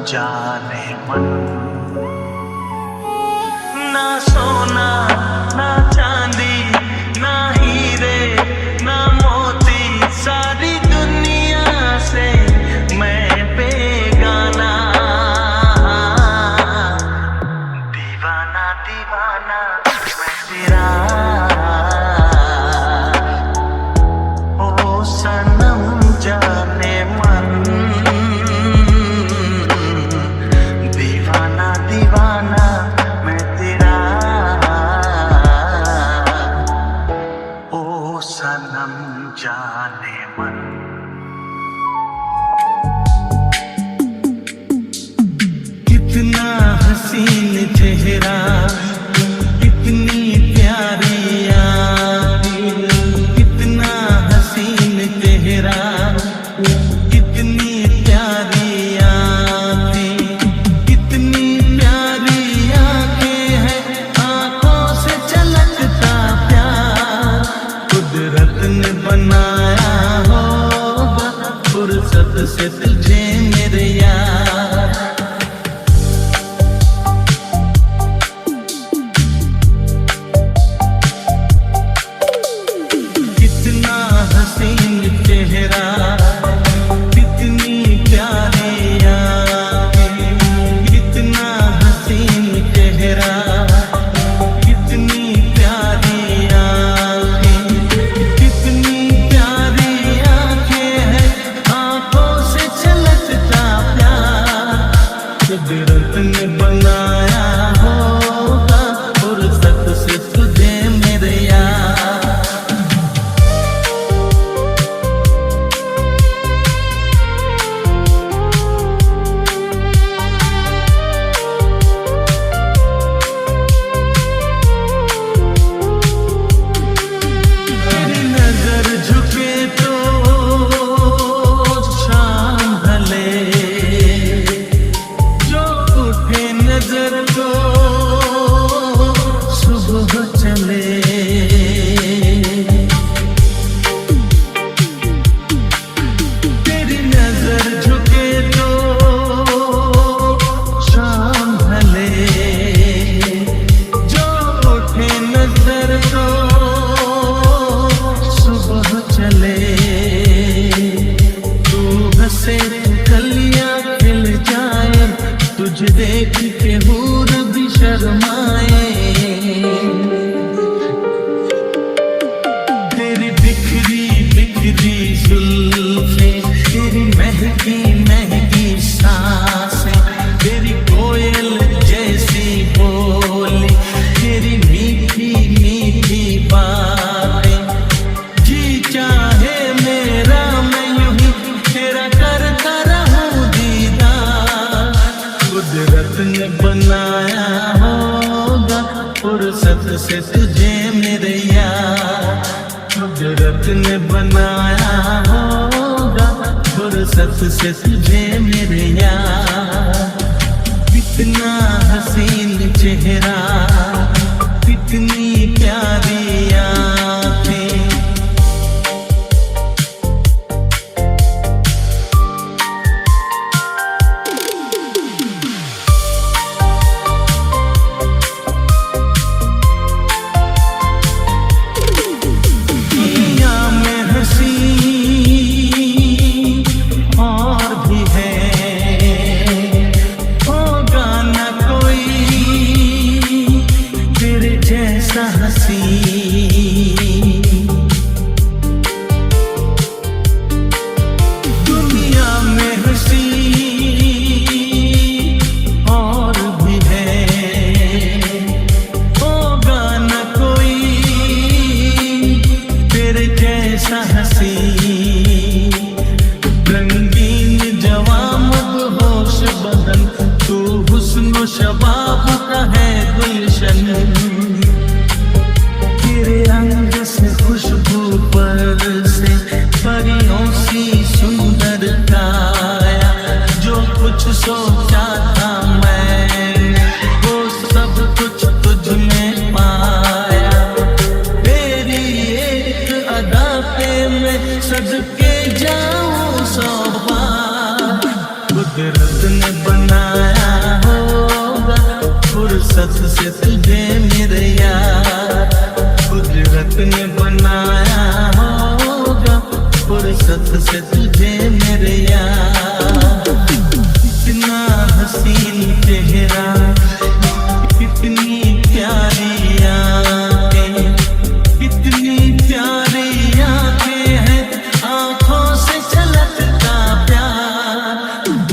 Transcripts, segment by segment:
जाने मन। ना सोना ना चांदी ना हीरे ना मोती, सारी दुनिया से मैं बेगाना। दीवाना दीवाना मैं तेरा, ओ सनम जाने मन। दीवाना दीवाना मैं तेरा। फुर्सत से तुझे मेरे यार कुदरत ने बनाया होगा, फुर्सत से तुझे मेरे यार। कितना हसीन चेहरा, कितनी प्यारी आँखें, दुनिया में हंसी और भी है, होगा न कोई तेरे जैसा हंसी। दुनिया में हंसी और भी है, होगा न कोई तेरे जैसा हंसी। रंगीन जवां मदहोश बदन, तू हुस्न शबाब का है गुलशन। तेरे रंग से खुशबू पर से परियों सी सुंदर काया, जो कुछ सोचा था मैंने वो सब कुछ तुझ में पाया। तेरी एक अदा पे मैं सदके जाऊं 100 बार। कुदरत ने बनाया होगा, फुर्सत से तुझे मेरे यार। कुदरत ने बनाया होगा, फुर्सत से तुझे मेरे यार। कितना हसीन चेहरा, कितनी प्यारी आँखें, कितनी प्यारी आँखें हैं, आँखों से झलकता प्यार।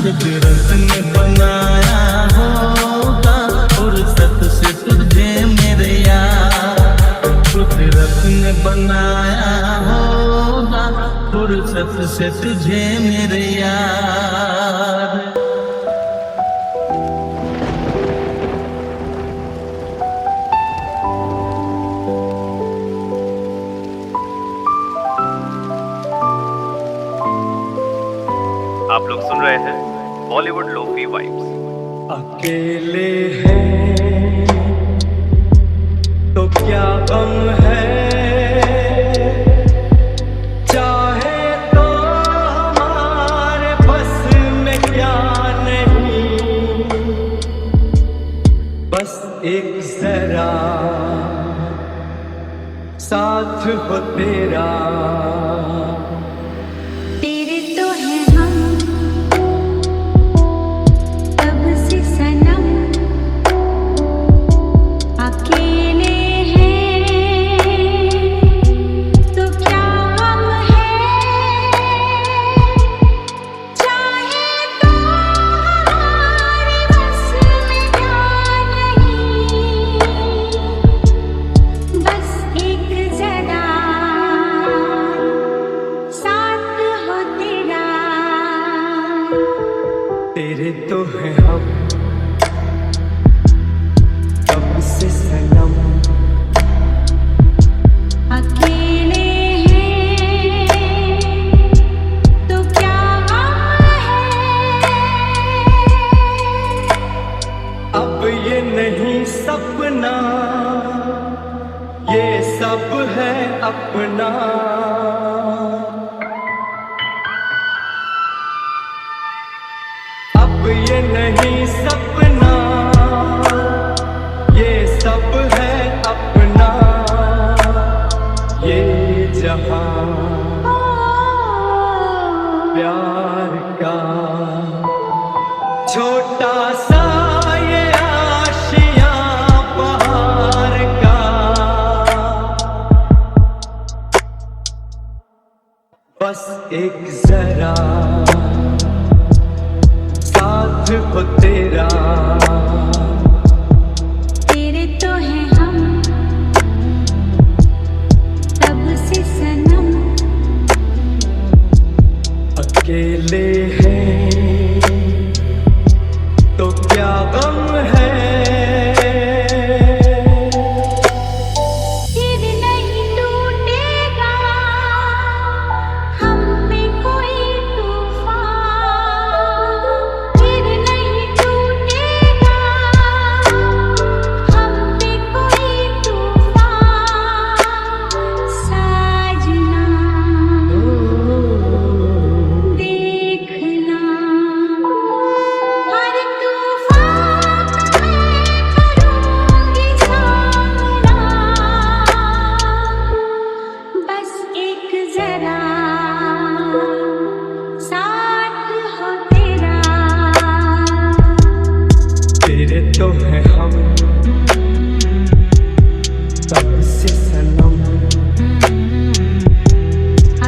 कुदरत ने बनाया होगा, फुर्सत से तुझे मेरे यार। कुदरत ने बनाया होगा, फुर्सत से तुझे मेरे यार। आप लोग सुन रहे हैं बॉलीवुड लोफी वाइब्स। अकेले हैं तो क्या गम है, चाहे तो हमारे बस में क्या नहीं, बस एक जरा साथ हो तेरा। तेरे तो है हम तब से सनम, अकेले हैं तो क्या हम है, चाहे तो हमारे बस में क्या नहीं, बस एक जरा साथ हो तेरा। तेरे तो है हम तब से सनम, अकेले हैं तो क्या हम है, अब ये नहीं सपना, ये सब है अपना। अब ये नहीं सपना, ये सब है अपना। ये जहां प्यार का छोटा सा ये आशियां बहार का, बस एक जरा साथ हो तेरा। तेरे तो है हम तब से सनम, अकेले हैं तो क्या गम है, तब से सनम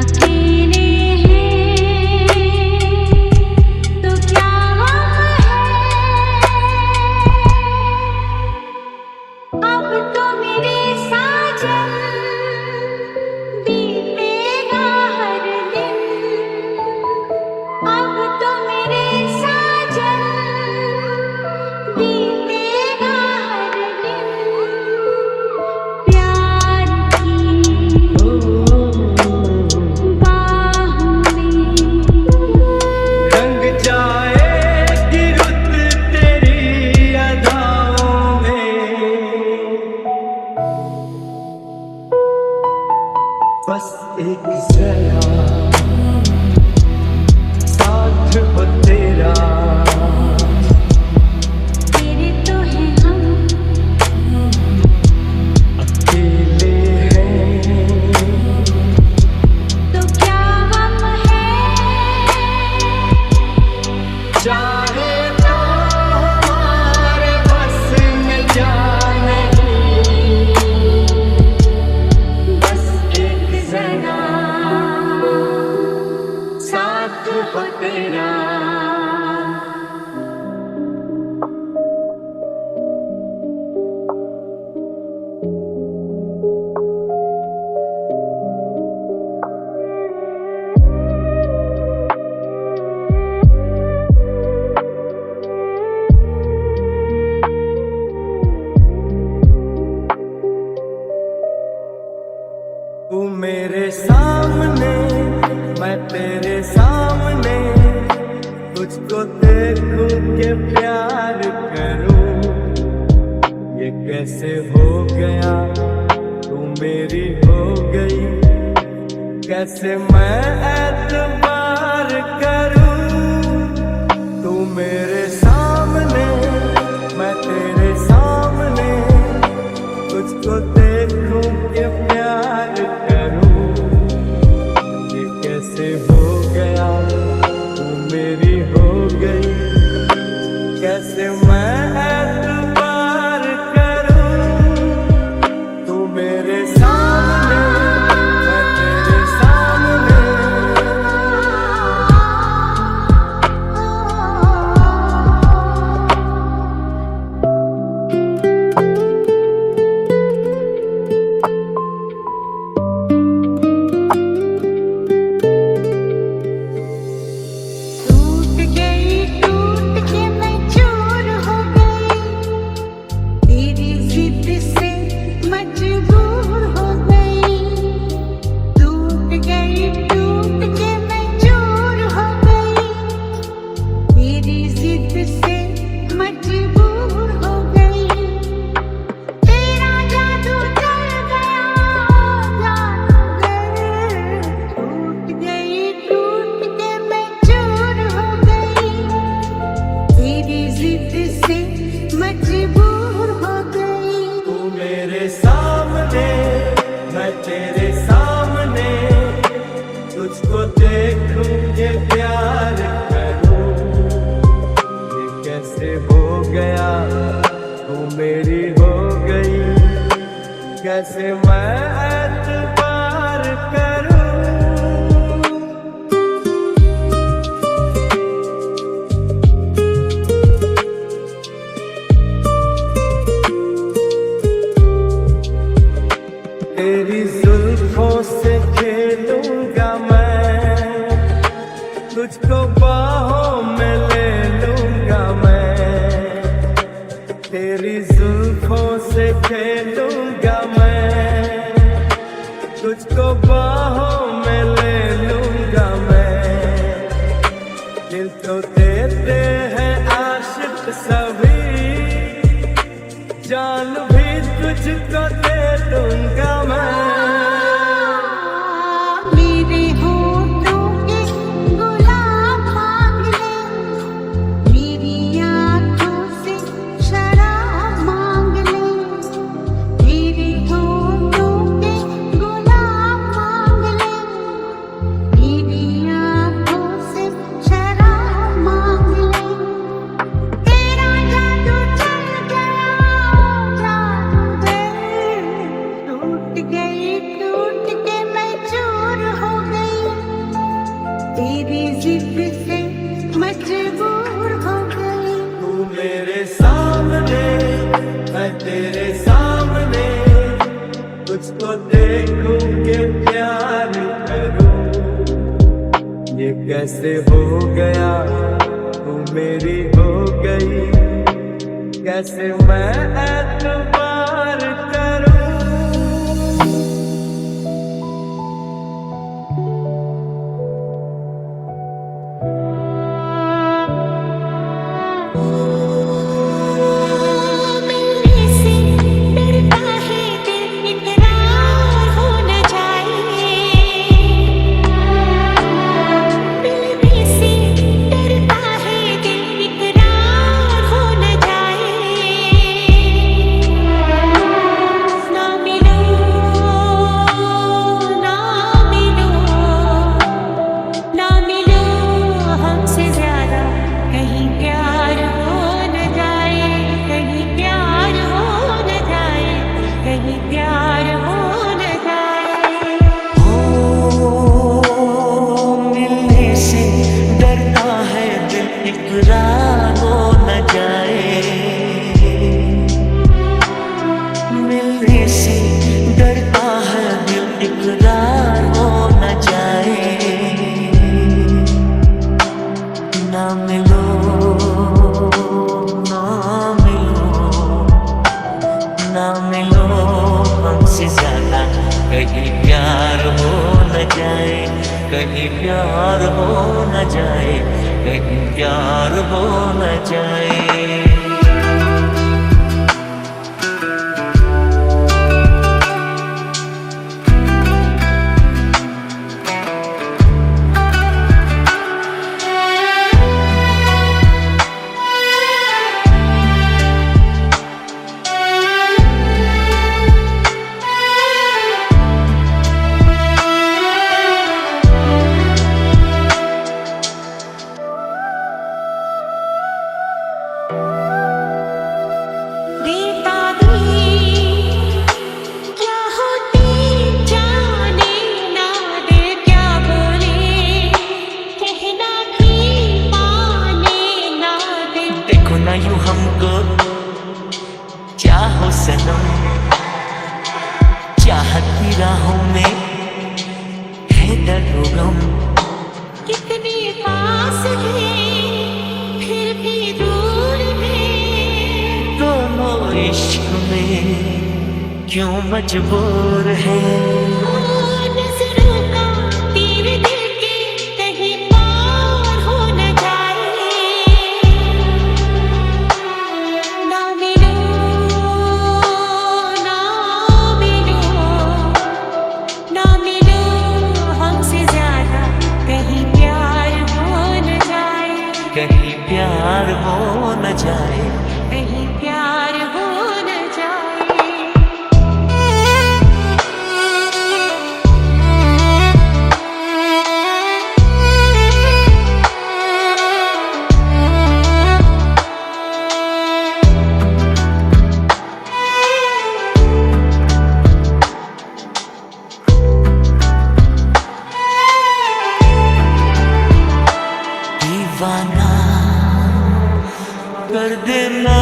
अकेले हैं तो क्या गम है। अब तो मेरे साजन बीतेगा हर दिन। अब तो मेरे साजन बीतेगा हर दिन। प्यार की बाह में रंग जाएगी रुत तेरी अदाओं में। बस एक जरा साथ हो तेरा। तेरे तो हैं हम अकेले हैं तो क्या गम है। चाहे तो हमारे बस में जाने बस एक जरा साथ हो तेरा। तू मेरे सामने मैं तेरे सामने तुझको देखूं के प्यार करूं। ये कैसे हो गया तू मेरी हो गई। कैसे मैं एतबार करूं। तू मेरे सामने मैं तेरे सामने तुझको देखूं के प्यार करूं। ये कैसे हो गया तू मेरी हो गई। कैसे मैं एतबार करूं। तू मेरे सामने मैं तेरे सामने। टूट गई टूट के मैं चूर हो गई। तेरी जिद से मजबूर हो गई। टूट गई टूट के मैं चूर हो गई। तेरी जिद से मजबूर हो गई। तेरा जादू चल गया जादूगर। टूट गई टूट के मैं चूर हो गई। तेरी जिद से मजबूर हो गई। तू मेरे सामने मैं तेरे सामने तुझको देखूं ये प्यार करूं। ये कैसे हो गया तू मेरी हो गई। कैसे मैं एतबार करूं। तेरी जुल्फों से खेलूंगा मैं। तुझको बाहों में ले लूंगा मैं। तेरी जुल्फों से खेलूंगा मैं। तुझको बाहों में ले लूंगा मैं। दिल तो देते हैं आशिक सभी। जान भी तुझको दे दूंगा मैं। मेरे होठों के गुलाब मांग ले। मेरी आँखों से शराब मांग ले। मेरे होठों के गुलाब तुझको देखूं के प्यार करूं, ये कैसे हो गया, तू मेरी हो गई, कैसे मैं एतबार करूं। मिलने से डरता है दिल, इकरार हो न जाए। मिलने से डरता है दिल, इकरार हो न जाए। ना मिलो, ना मिलो, ना मिलो हमसे ज्यादा, कहीं प्यार हो न जाए, कहीं प्यार हो न जाए, कहीं प्यार हो न जाए। मिलने से डरता है दिल, इकरार हो न जाए। मिलने से डरता है दिल, इकरार हो न जाए। ना मिलो, ना मिलो, ना मिलो हमसे ज्यादा, कहीं प्यार हो न जाए, कहीं प्यार हो न जाए, कहीं प्यार हो न जाए। बेताबी क्या होती जाने ना, दिल क्या बोले कहना भी माने ना दिल। देखो ना यूं हमको, चाहो सनम, चाहत की राहों में है दर्द और गम। कितने पास है फिर भी दूर है, दोनों इश्क में क्यों मजबूर है। ओ नजरों का तीर दिल के कहीं पार हो न जाए। ना मिलो, ना मिलो, ना मिलो हमसे ज्यादा, कहीं प्यार हो न जाए, कहीं प्यार हो न जाए। कहीं प्यार हो न जाए। दीवाना कर देना,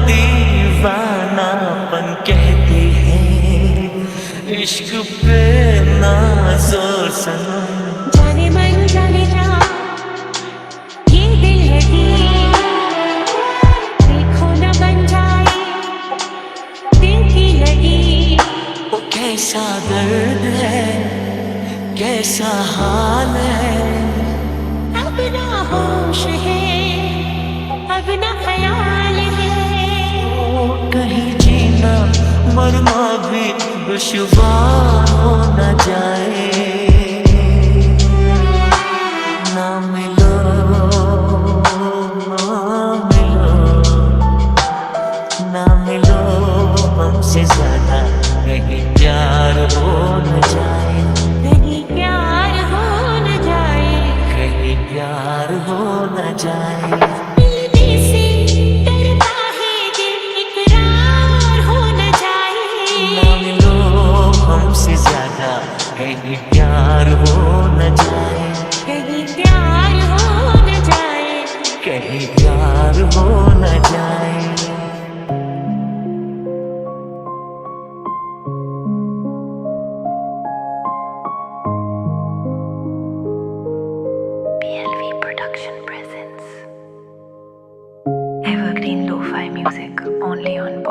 दीवानापन कहते हैं इश्क पे ना जोर सनम। जाने मन जाने जा ये दिल है कि देखो न बन जाए दिल की लगी। वो कैसा दर्द है, कैसा हाल है। अब ना होश है, अब ना ख्याल है। ओ कहीं जीना मरना भी दुश्वार हो न जाए। ना मिलो, ना मिलो, ना मिलो हमसे ज्यादा, कहीं प्यार हो न जाए, कहीं प्यार हो न जाए, कहीं प्यार हो न जाए। मिलने से डरता है दिल, इकरार हो न जाए। ना मिलो हमसे ज्यादा, कहीं प्यार हो न जाए, कहीं प्यार हो न जाए, कहीं प्यार हो न जाए।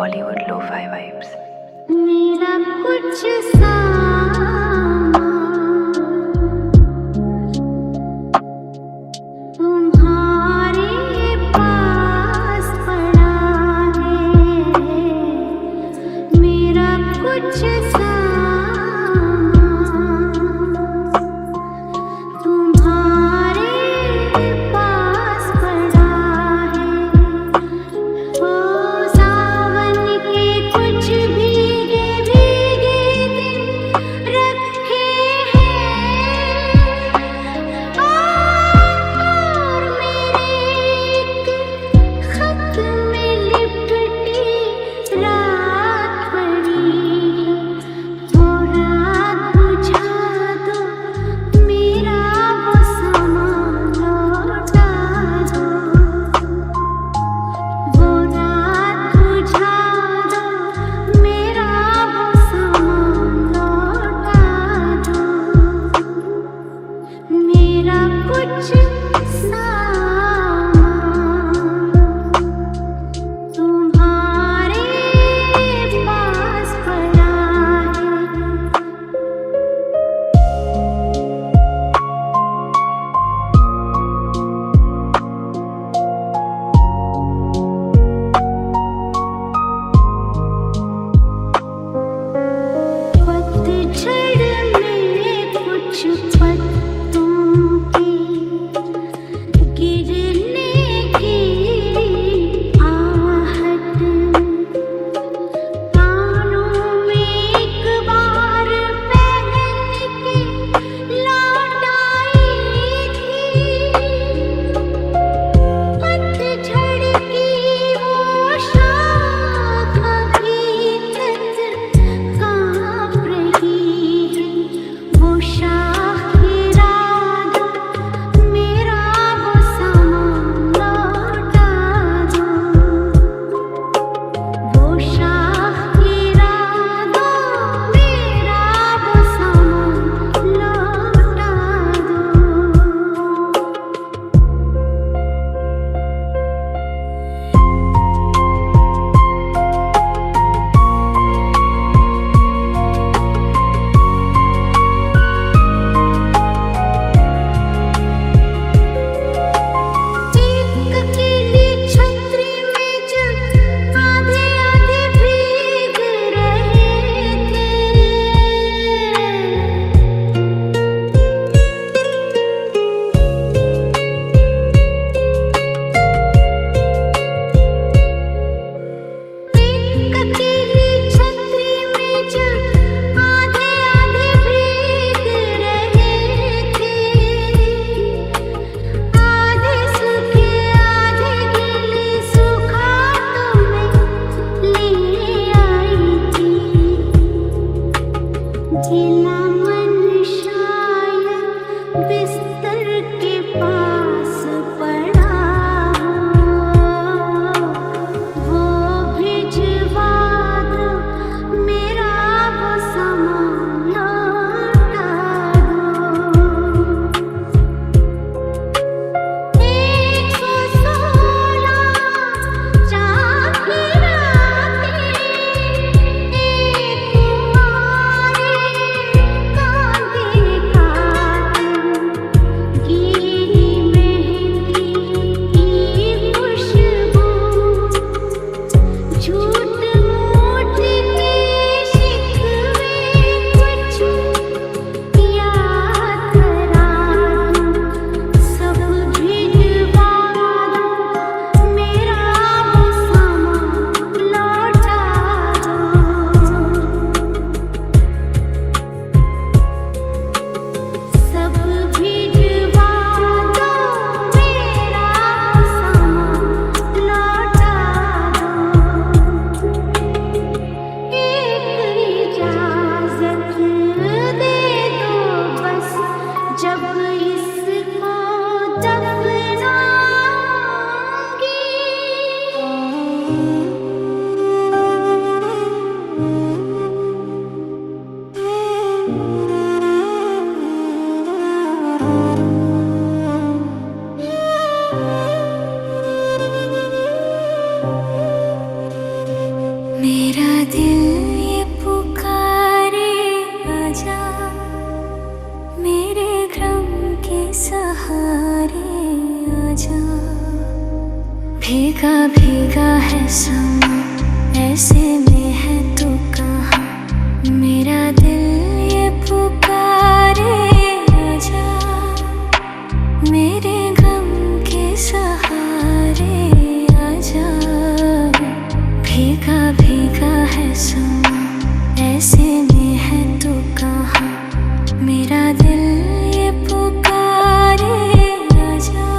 Bollywood Lo-Fi Vibes. मेरा कुछ सामान तुम्हारे पास पड़ा है। मेरा कुछ सामान तुम्हारे पास पड़ा है। ओ सावन के कुछ भीगे भीगे दिन रखे हैं और मेरे एक खत में लिपटी रात पड़ी है। वो रात बुझा दो मेरा वो सामान लौटा दो। वो रात बुझा दो मेरा वो सामान लौटा दो। मेरा कुछ सामान तुम्हारे पास पड़ा है। पतझड़ में कुछ पत्तों की गिरने की आहट कानों में एक बार पहन के लौट आई थी। पतझड़ की वो शाख अभी तक कांप रही है। वो शाख गिरा दो मेरा वो सामान लौटा दो। वो शाख गिरा दो मेरा वो सामान लौटा दो। एक अकेली छतरी में जब आधे आधे भीग रहे थे। एक अकेली छतरी में जब आधे आधे भीग रहे थे। आधे सूखे आधे गीले सुखातों में ले आई थी। गिला मन शायद बिस्तर के पास पड़ा हो। वो भिजवा दो मेरा वो सामान लौटा दो। 116 चाँद की रातें एक कुंवारे कांधे काटूं। गीली मेहंदी की खुशबू झूठ मूठ के शिकवे कुछ याद करा दूं। सब भिजवा दो मेरा वो सामान लौटा दो। सब भिजवा दो मेरा वो सामान लौटा दो। एक इजाज़त दे दो बस जब इसको दफनाऊंगी। भीगा भीगा है समा, ऐसे में है तू कहाँ। मेरा दिल ये पुकारे आजा, मेरे गम के सहारे आजा। भीगा भीगा है समा, ऐसे में है तू कहाँ। मेरा दिल ये पुकारे आजा।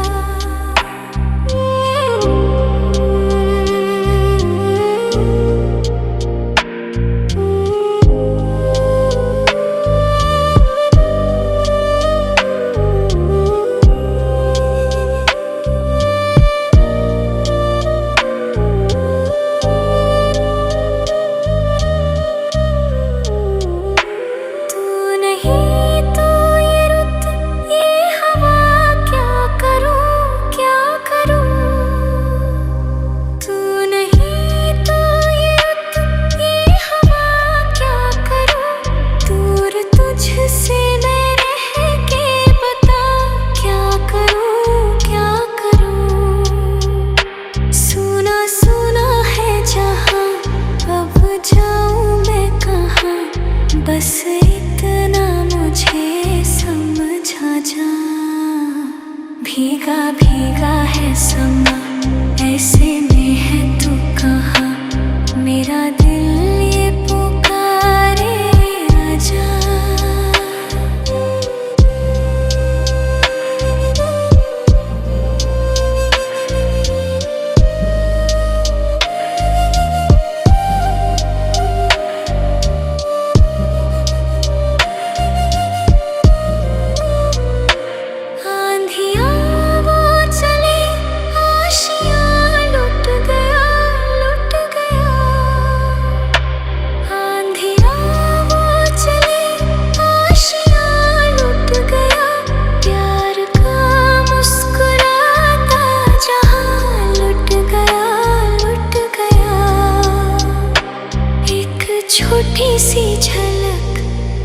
बस इतना मुझे समझा जा। भीगा भीगा है समा, ऐसे में है तू कहाँ। मेरा दिल ये पुकारे आजा। छोटी सी झलक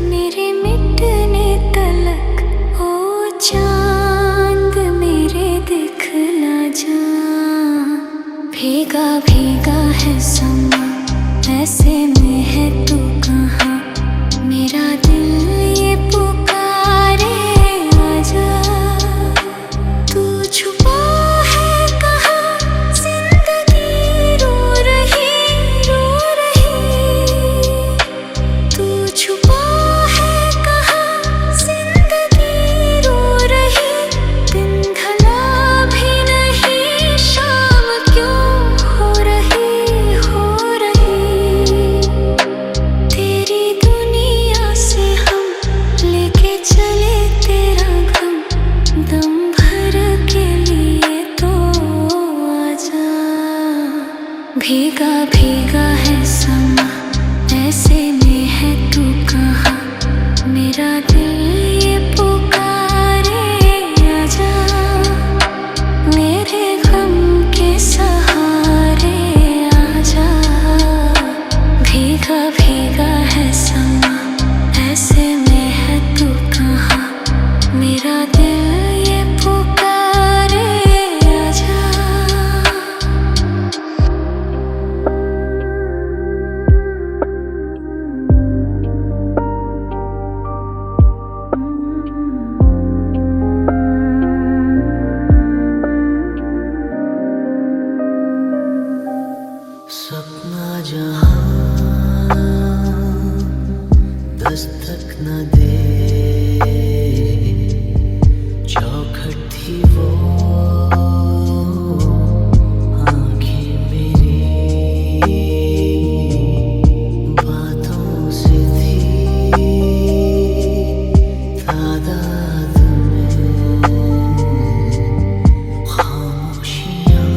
मेरे मिटने तलक, ओ चांद मेरे दिखला जा। भीगा भीगा है समा, ऐसे में है तू कहाँ। मेरा दिल ये पुकारे आजा। तू छुपा है कहाँ, जिंदगी रो रही रो रही। तू छुपा है कहाँ, जिंदगी रो रही। दिन ढला भी नहीं, शाम क्यों हो रही हो रही। तेरी दुनिया से हम लेके चले तेरा गम, दम भर के लिए तो आजा। भीगा भीगा है समा, ऐसे में है तू कहाँ। मेरा दिल ये पुकारे आजा, मेरे गम के सहारे आजा। भीगा भीगा है समा, ऐसे में है तू कहाँ। मेरा दिल ये पुकारे आजा। सपना जहां दस्तक न दे, चौखट थी वो आँखें मेरी। बातों से थी तादाद में खामोशियाँ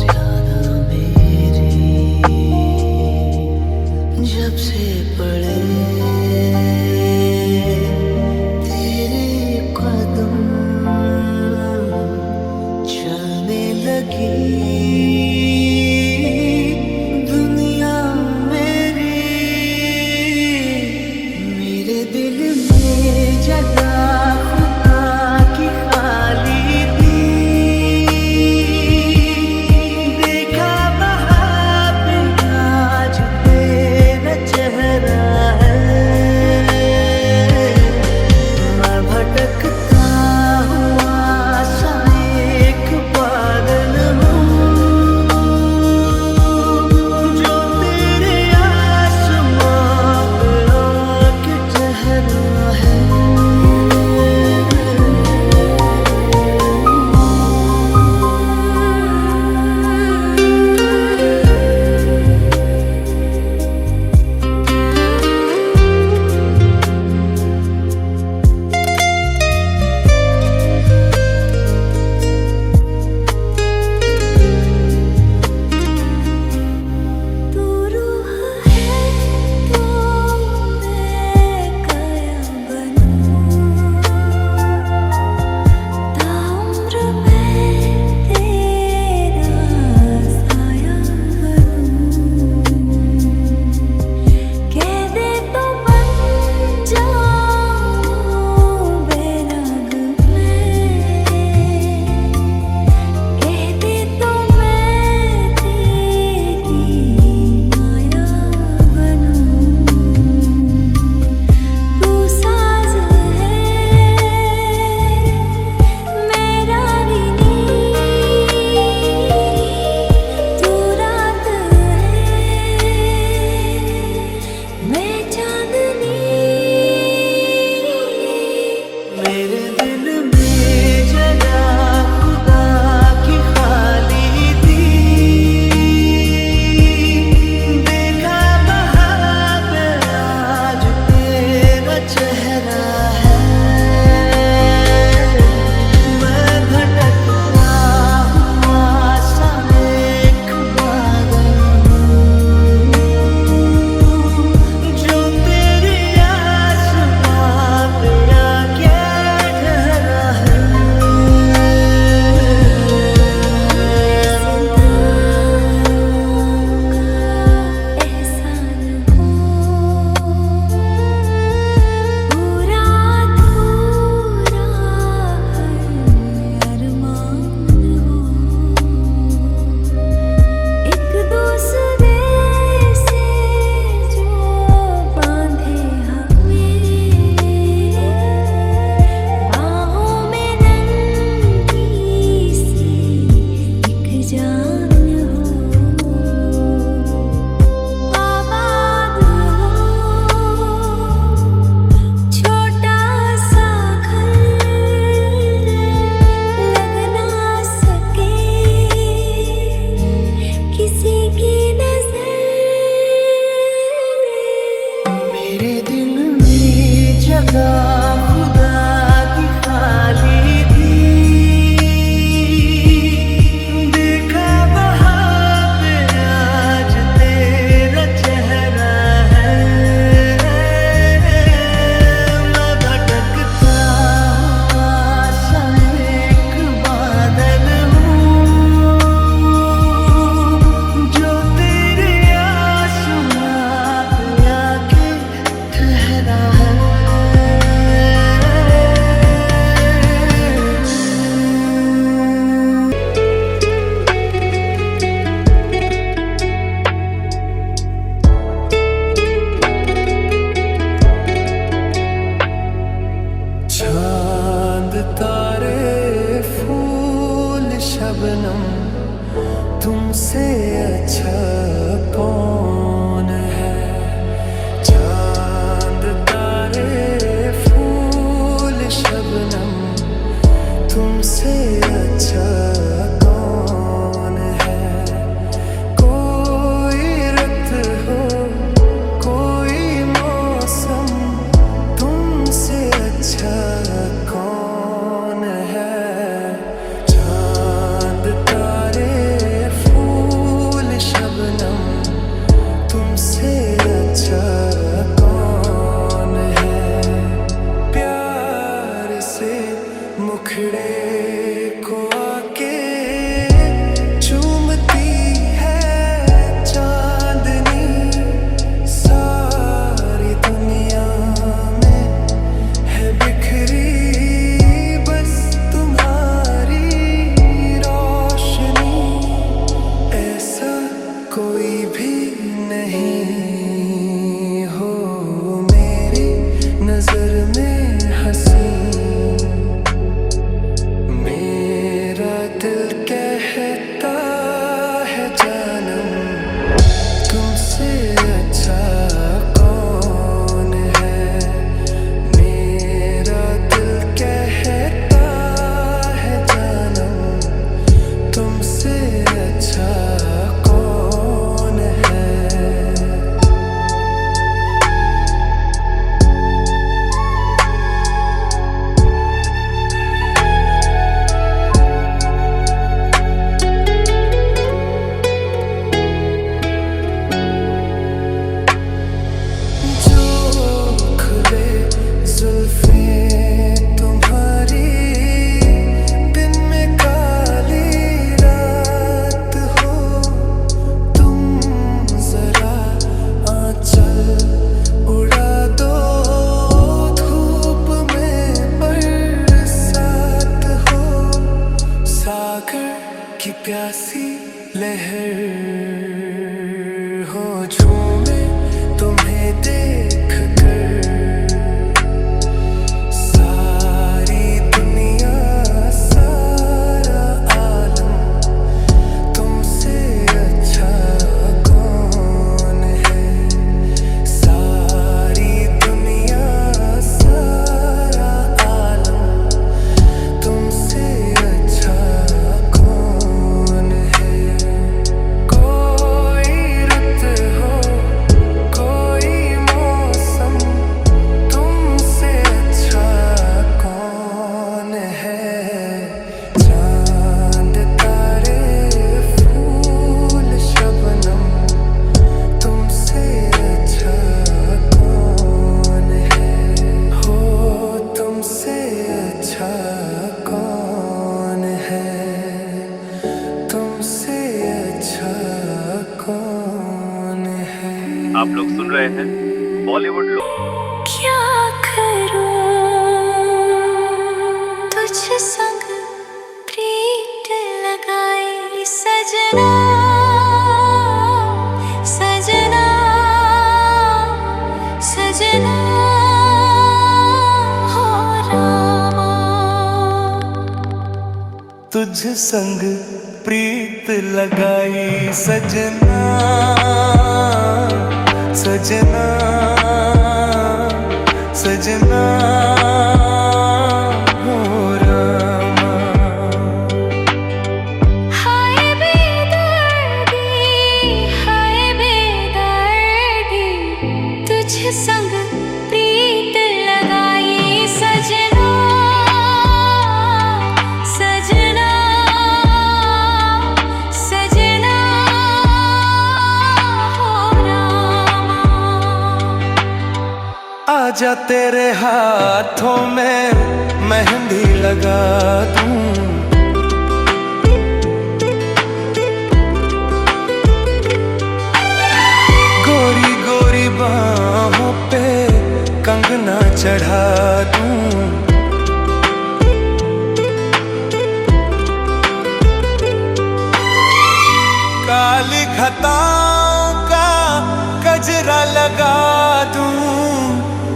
ज्यादा मेरी। जब से पड़े तेरे कदम, चलने लगी दुनिया मेरी। मेरे दिल में जगह खुदा की खाली थी। निगाह खुदा की खाली थी, देखा वहाँ पे आज तेरा चेहरा है। मैं भटकता सा एक बादल हूँ, जो तेरे आसमां पे आके ठहरा है। चांद तारे फूल शबनम, तुमसे अच्छा कौन है। चांद तारे फूल शबनम, तुमसे अच्छा कौन है। कोई रुत हो कोई मौसम, तुमसे अच्छा कौन है। चांद तारे फूल शबनम, तुमसे अच्छा कौन है। प्यार से मुखड़े को आके चूमती है चांदनी, सारी दुनिया में है बिखरी बस तुम्हारी रोशनी। ऐसा कोई भी नहीं हो मेरी नजर में हंसी। मेरा दिल कहता है जानम, तुमसे अच्छा कौन है। मेरा दिल कहता है जानम, तुमसे अच्छा कौन है। जो खुले जुल्फें तुम्हारी, दिन में काली रात हो। तुम जरा आंचल उड़ा दो, धूप में बरसात हो। सागर की प्यासी लहर हो, झूमे तुम्हें देख कर। सारी दुनिया सारा आलम, तुमसे अच्छा कौन है। सारी दुनिया सारा आलम, तुमसे अच्छा कौन है। कोई रुत हो कोई मौसम, तुमसे अच्छा कौन है। चांद तारे फूल शबनम, तुमसे अच्छा कौन है। हो तुमसे अच्छा कौन है। तुमसे अच्छा कौन है। आप लोग सुन रहे हैं बॉलीवुड क्या करूं तुझ संग प्रीत लगाई सजना, सजना, सजना हो रामा। तुझ संग प्रीत लगाई सजना, सजना, सजना हो रामा। हाय बेदर्दी, हाय बेदर्दी, तुझ संग प्रीत लगाई आजा तेरे हाथों में मेहंदी लगा दूं, गोरी गोरी बाहों पे कंगना चढ़ा दूं, काली घटाओं का गजरा लगा दूं,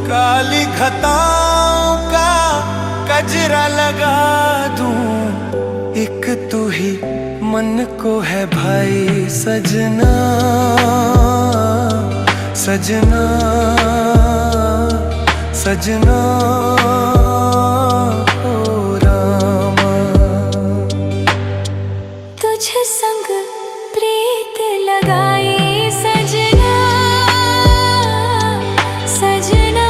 काली घटाओं का गजरा लगा दूं, एक तू ही मन को है भाई सजना, सजना सजना ओ रामा। तुझ संग प्रीत लगाई सजना, सजना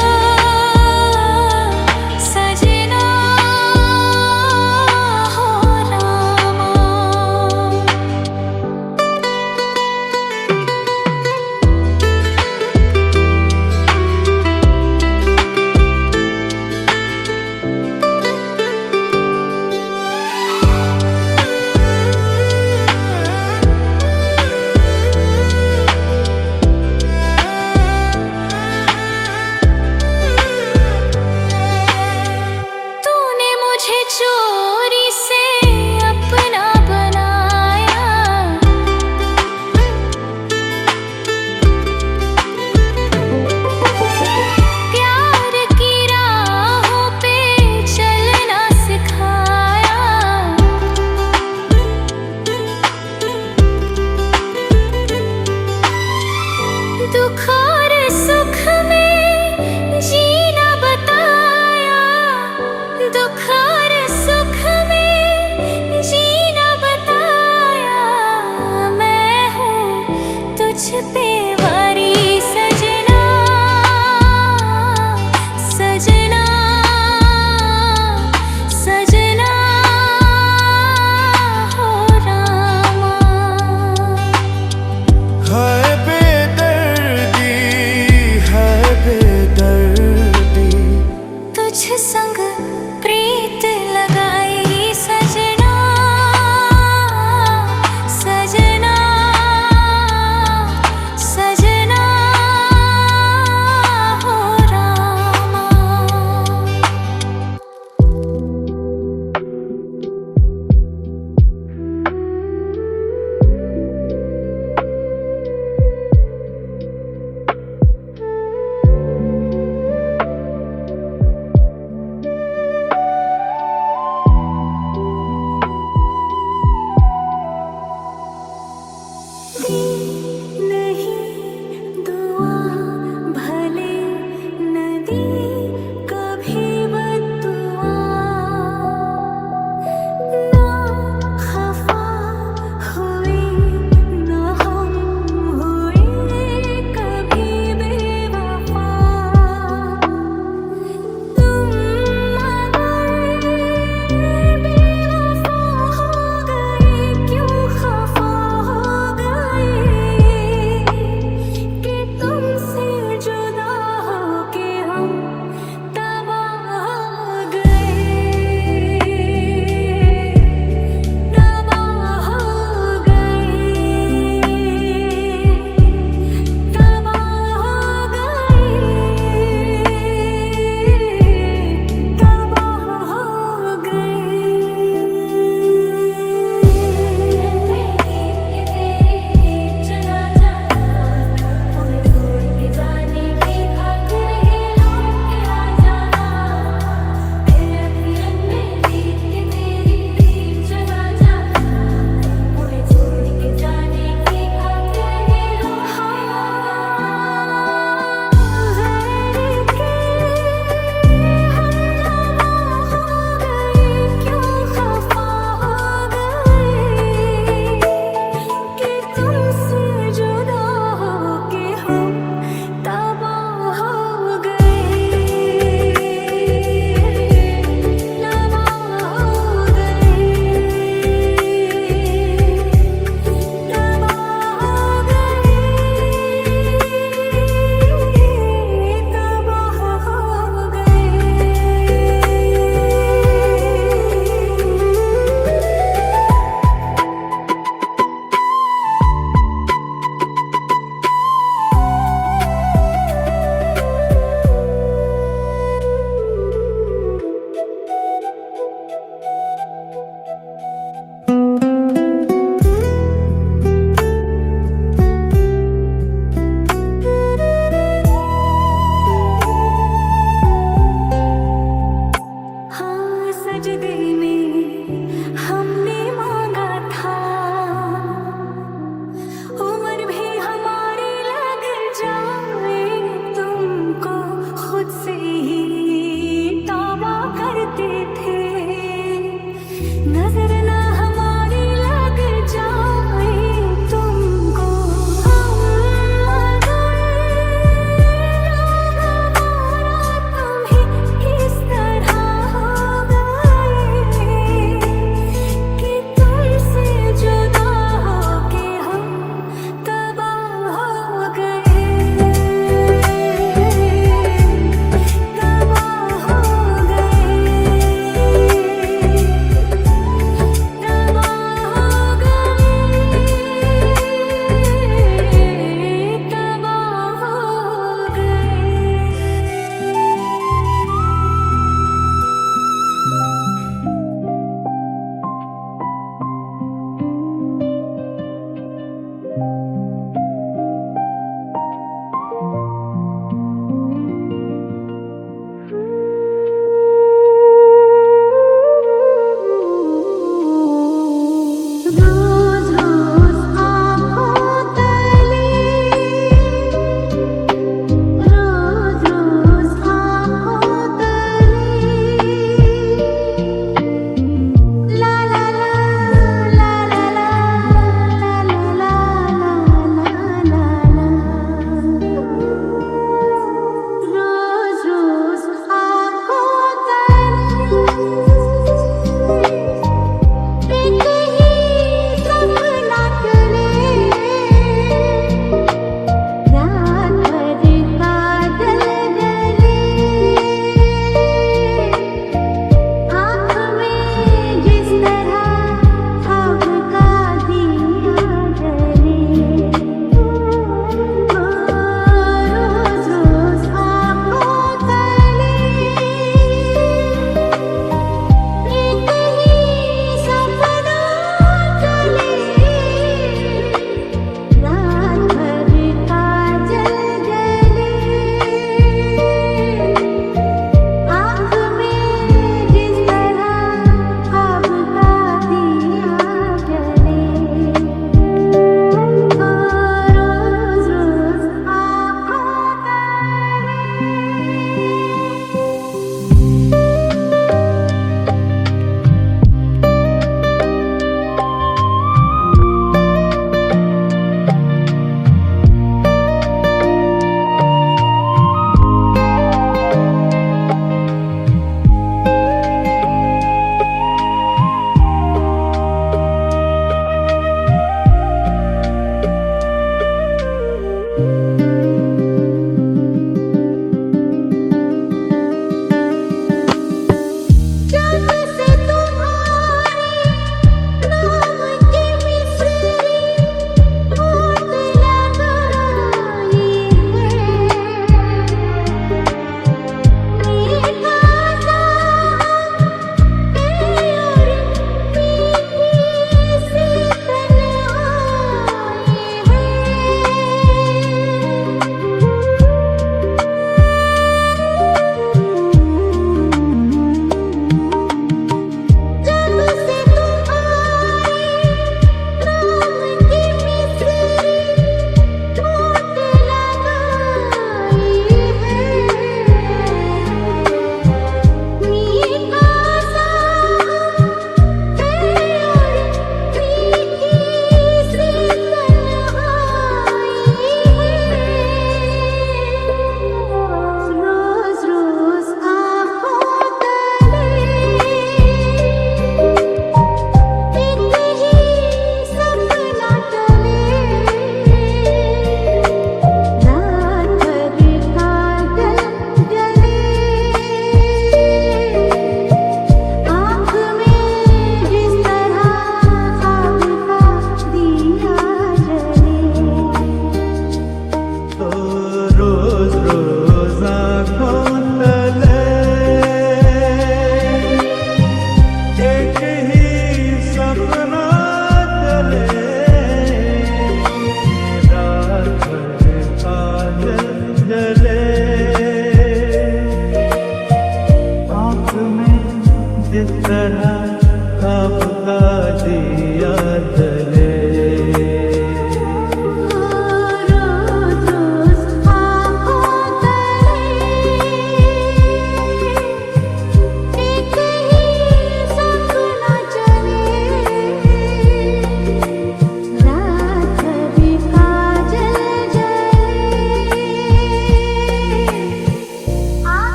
सजना हो रामा।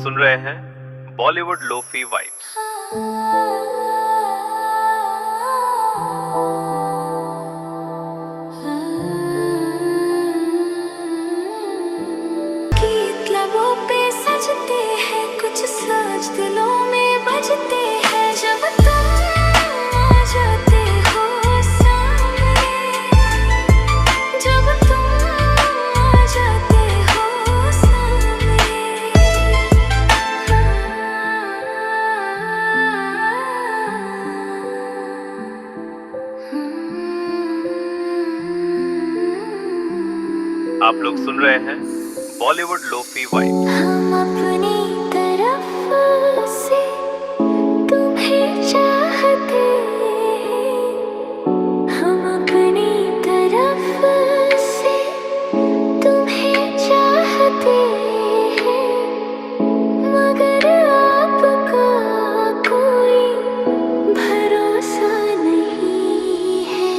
सुन रहे हैं बॉलीवुड लोफी वाइब्स। गीत लबों पे सजते हैं, कुछ साज दिलों में बजते हैं, जब तुम आ जाते हो सामने, जब तुम आ जाते हो सामने। आप लोग सुन रहे हैं बॉलीवुड लोफी वाइब्स। हम अपनी तरफ से तुम्हें चाहते हैं, हम अपनी तरफ से तुम्हें चाहते हैं, मगर आपका कोई भरोसा नहीं है।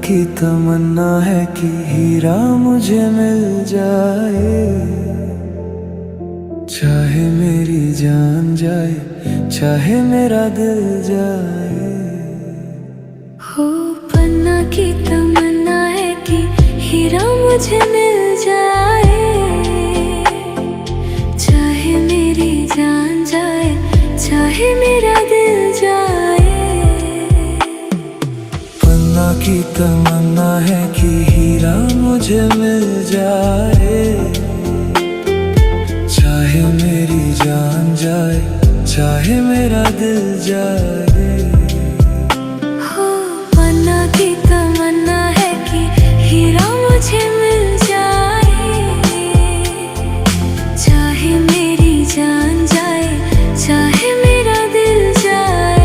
की तमन्ना है कि हीरा मुझे मिल जाए, चाहे मेरी जान जाए, चाहे मेरा दिल जाए। हो पन्ना की तमन्ना है कि हीरा मुझे मिल जाए, चाहे मेरी जान जाए, चाहे मेरा दिल जाए। पन्ना की तमन्ना है कि हीरा मुझे मिल जाए, चाहे मेरी जान जाए, चाहे मेरा दिल जाए। हो पन्ना की तमन्ना है कि हीरा मुझे मिल जाए, चाहे मेरी जान जाए, चाहे मेरा दिल जाए।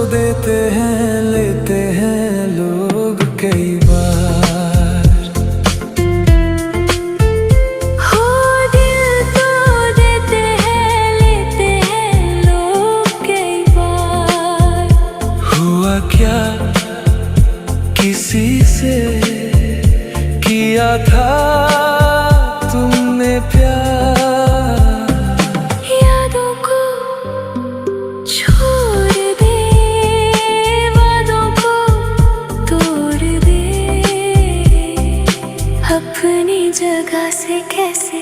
देते हैं लेते हैं लोग कई बार, हो दिल तो देते हैं लेते हैं लोग कई बार। हुआ क्या किसी से किया था तुमने प्यार, यादों को छोड़ दे, वादों को तोड़ दे, अपनी जगह से कैसे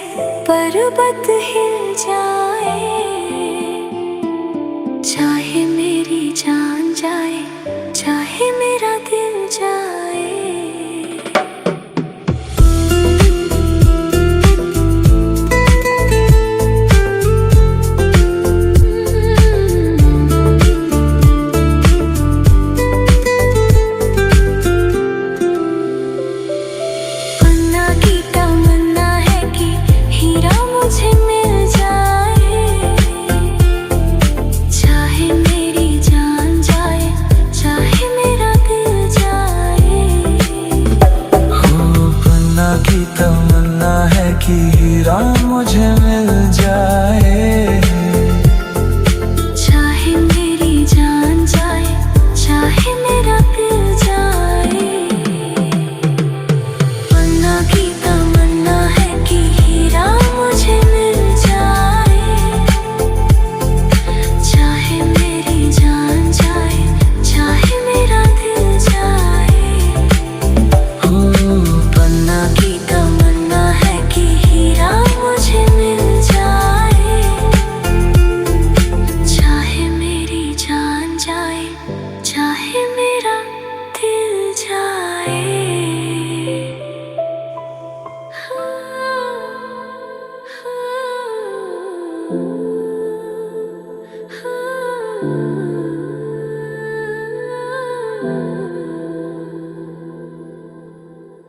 पर्वत हिल जाए, चाहे मेरी जान जाए, चाहे मेरा दिल जाए। पन्ना की तमन्ना है कि हीरा मुझे मिल जाए, चाहे मेरी जान जाए, चाहे मेरा दिल जाए। हो पन्ना की तमन्ना है कि हीरा मुझे मिल जाए, चाहे मेरी जान जाए, चाहे मेरा दिल जाए। पन्ना की तमन्ना है कि हीरा मुझे मिल जाए, चाहे मेरी जान जाए, चाहे मेरा दिल जाए। हो पन्ना की तमन्ना है कि हीरा मुझे मिल जाए, चाहे मेरी जान जाए, चाहे मेरा दिल जाए।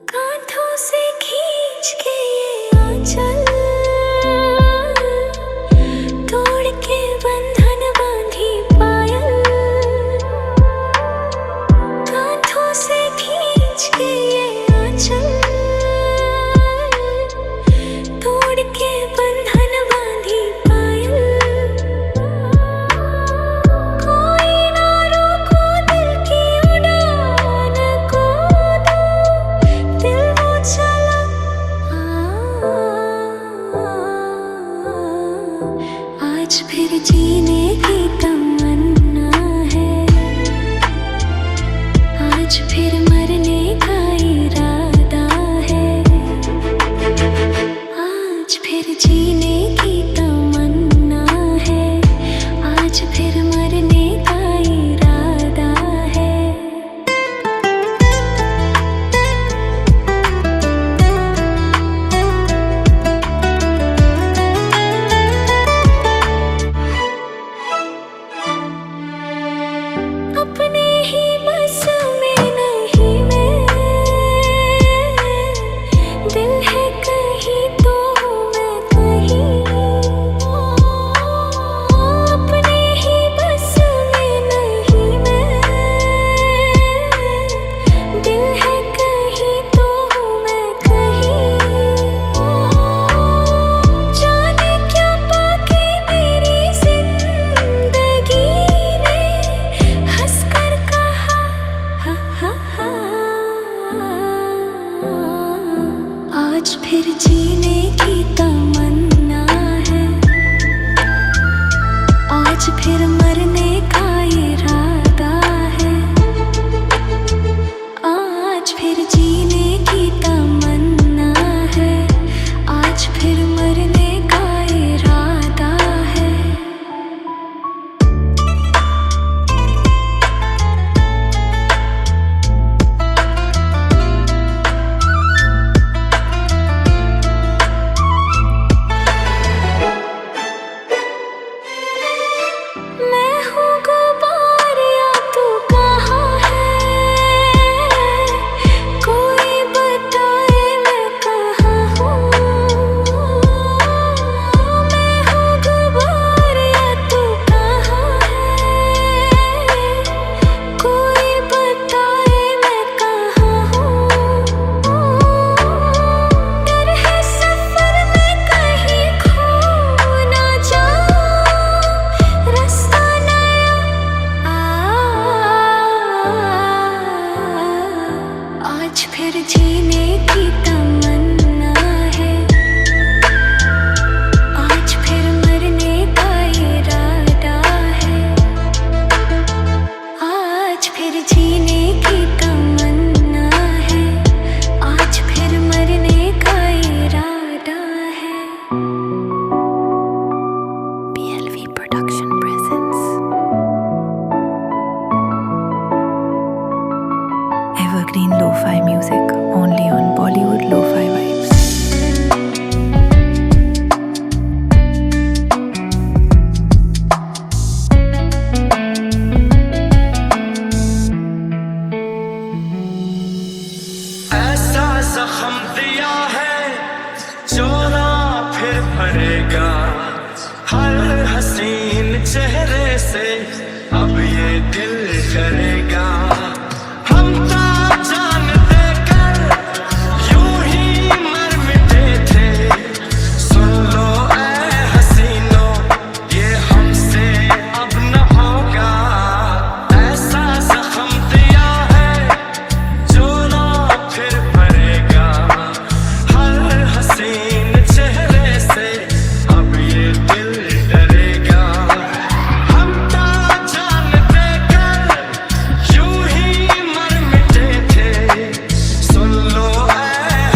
कांधों से खींच के ये आंचल, तोड़ के बंधन बांधी पायल, कांधों से खींच के ये आंचल, तोड़ के बंधन बांधी पायल। कोई ना रोको दिल की उड़ान को, दिल वो चला आज फिर जीने की तमन्ना है, आज फिर मरने का इरादा है, आज फिर जीने की तमन्ना है, आज फिर मरने का इरादा है। अपने ही बस में नहीं मैं, दिल है कहीं तो मैं कहीं। फिर जीने की तमन्ना है, आज फिर मरने का इरादा है। आज फिर जीने की तमन्ना है, आज फिर मरने का इरादा है। मैं हूँ गुबार या तू कहाँ है, कोई बताए मैं कहाँ हूँ। मैं हूँ गुबार या तू कहाँ है, कोई बताए मैं कहाँ हूँ। डर है सफर में कहीं खो ना जाऊँ, रास्ता आज फिर जीने की तमन्ना है, आज फिर मरने का इरादा है। आज फिर जीने की तमन्ना है, आज फिर मरने का इरादा है। PLV Production presents Evergreen Lo-Fi music only on Bollywood Lo-Fi Vibes. ऐसा जख्म दिया है जो ना फिर भरेगा, हर हसीन चेहरे से अब ये दिल डरेगा। हम तो जान देकर यूं ही मर मिटे थे, सुन लो ऐ हसीनो ये हमसे अब न होगा। ऐसा जख्म दिया है जो ना फिर भरेगा, हर हसीन चेहरे से अब ये दिल डरेगा। हम तो जान देकर यूं ही मर मिटे थे, सुन लो ऐ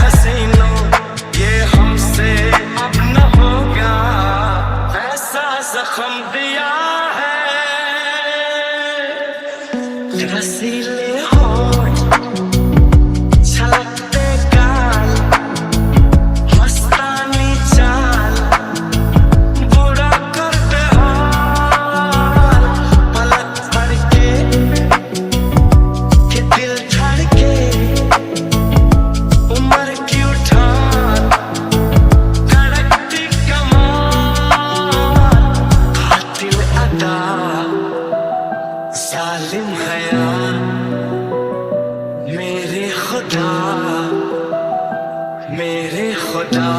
हसीनो ये हमसे अब न होगा। ऐसा जख्म दिया है रसीले होठ, छलकते गाल, मस्तानी चाल, बुरा करते हाल। पलक पड़के कि दिल धड़के, उम्र की उठान, धड़कती कमान, कातिल अदा, जालिम हया, मेरे खुदा, मेरे खुदा।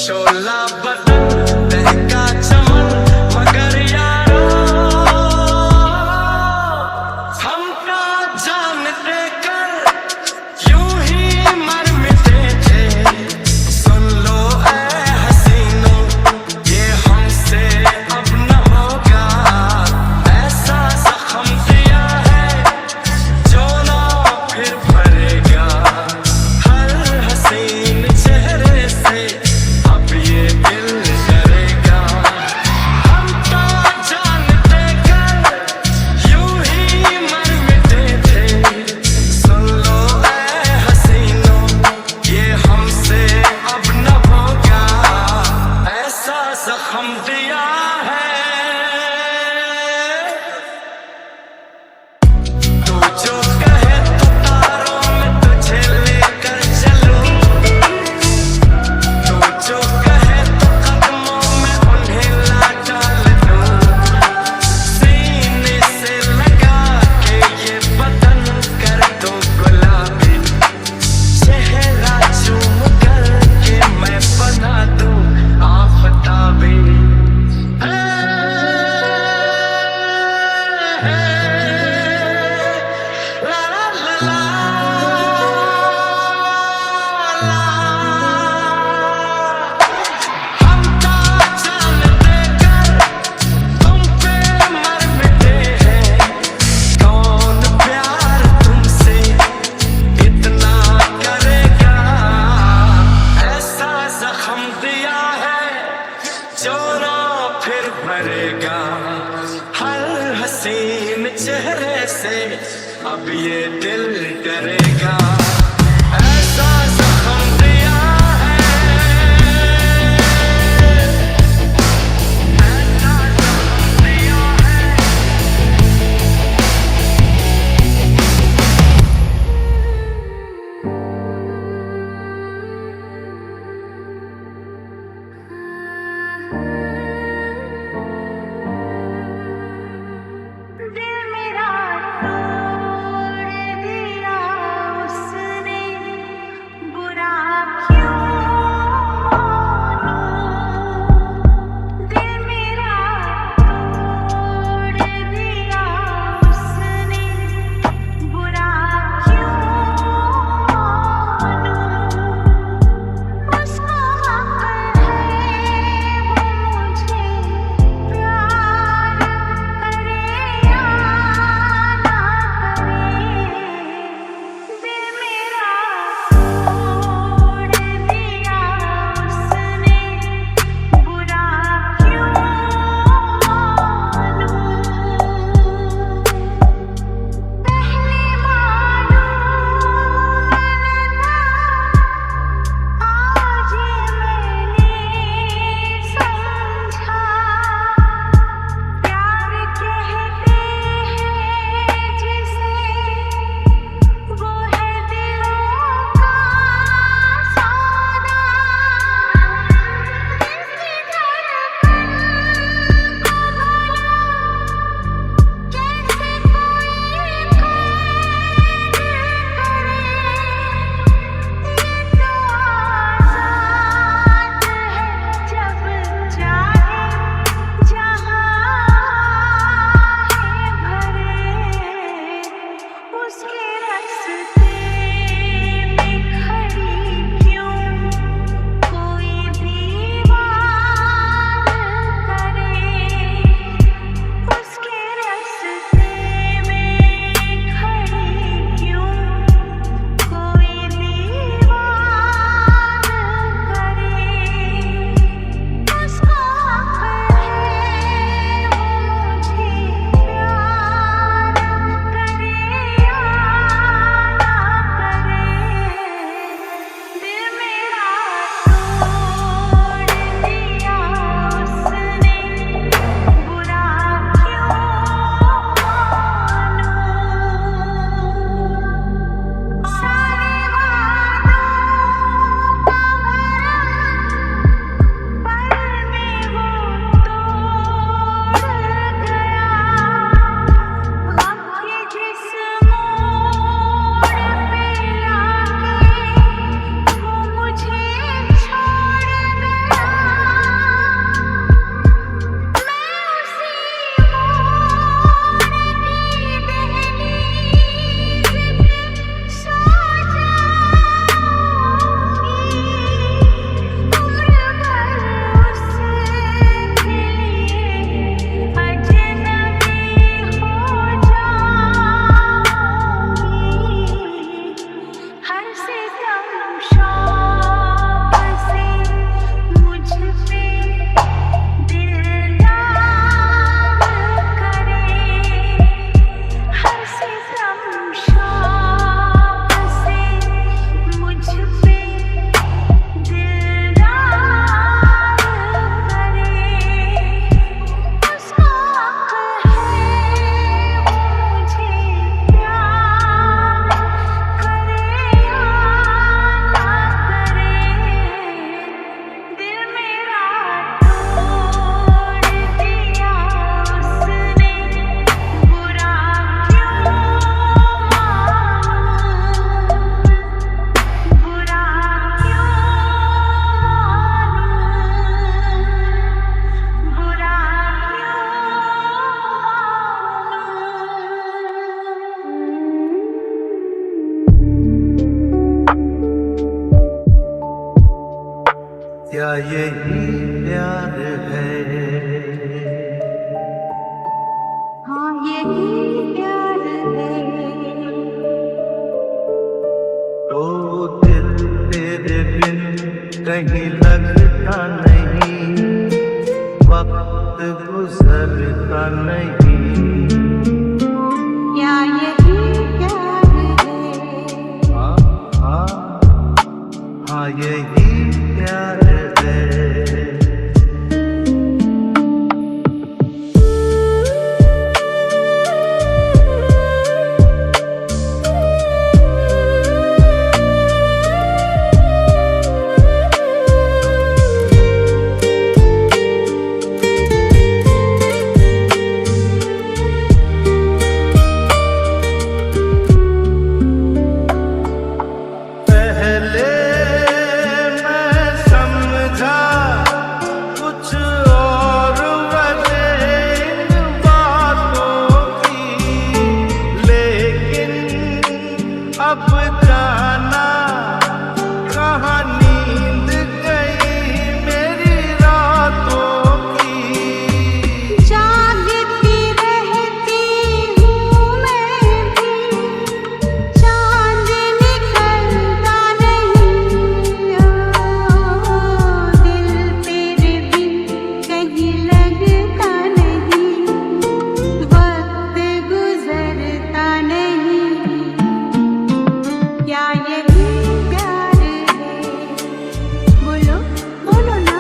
शोला बदन दहका चमन मगर यारो, हम ना जान देकर यूं ही मर मिटे थे, सुन लो ऐ हसीनो ये हमसे अब न होगा। ऐसा जख्म दिया है जो ना फिर भरेगा, हर हसीन चेहरे हसीन चेहरे से अब ये दिल डरेगा, ऐसा जख्म दिया है, ऐसा जख्म दिया है। दिल मेरा तोड़ दिया उसने, बुरा क्यों मानूं। दिल मेरा तोड़ दिया उसने, बुरा क्यों मानूं। उसको हक है वो मुझे प्यार करे या ना करे। दिल मेरा तोड़ दिया उसने, बुरा क्यों मानूं। पहले मालूम था, आज मैंने समझा। प्यार कहते हैं जिसे, वो है दिलों का सौदा। दिल की धड़कन को भला कैसे कोई कैद करे। ये तो आज़ाद है, जब चाहे जहाँ है भरे। उसके रास्ते में खड़ी क्यों कोई दीवार करे। उसके रास्ते में खड़ी क्यों कोई दीवार करे। उसको हक है वो मुझे प्यार करे या ना करे। दिल मेरा तोड़ दिया उसने, बुरा क्यों मानूं। सारे वादों का भरम पल में वो तोड़ गया। वक्त जिस मोड़ पे लाके वो मुझे छोड़ गया। मैं उसी मोड़ की दहलीज पे सो जाऊंगी। उम्र भर उसके लिए अजनबी हो जाऊंगी। हर सितम शौक से मुझ पे दिलदार करे। हर सितम शौक से मुझ पे दिलदार करे। उसको हक है वो मुझे प्यार करे या ना करे। दिल मेरा तोड़ दिया उसने, बुरा क्यों मानूं। बुरा क्यों मानूं। बुरा क्या यही प्यार है? हाँ यही प्यार है। तो दिल तेरे बिन कहीं लगता नहीं, वक्त गुजरता नहीं। अब जाना कहाँ नींद गई मेरी रातों की। जागती रहती हूँ मैं भी, चांद निकलता नहीं। दिल तेरे बिन कहीं लगता नहीं, वक्त गुजरता नहीं। क्या यही प्यार है? बोलो बोलो ना।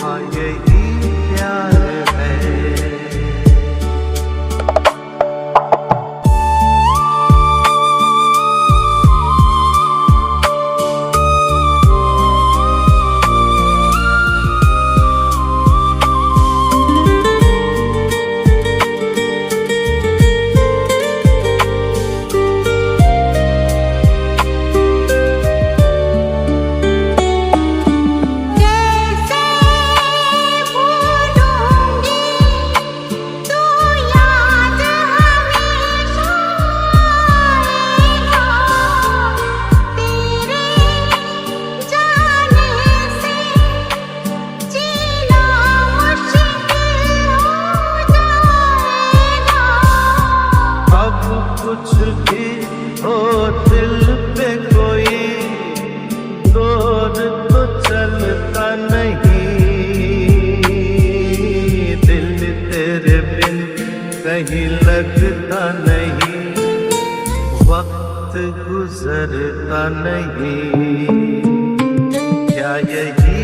हाँ यही प्यार है। कैसे भूलूंगी तू याद हमेशा आएगा। तेरे जाने से जीना मुश्किल हो जाएगा। अब कुछ भी हो दिल पे कोई दौर तो चलता नहीं। दिल तेरे बिन कहीं लगता नहीं, वक्त गुजरता नहीं। क्या यही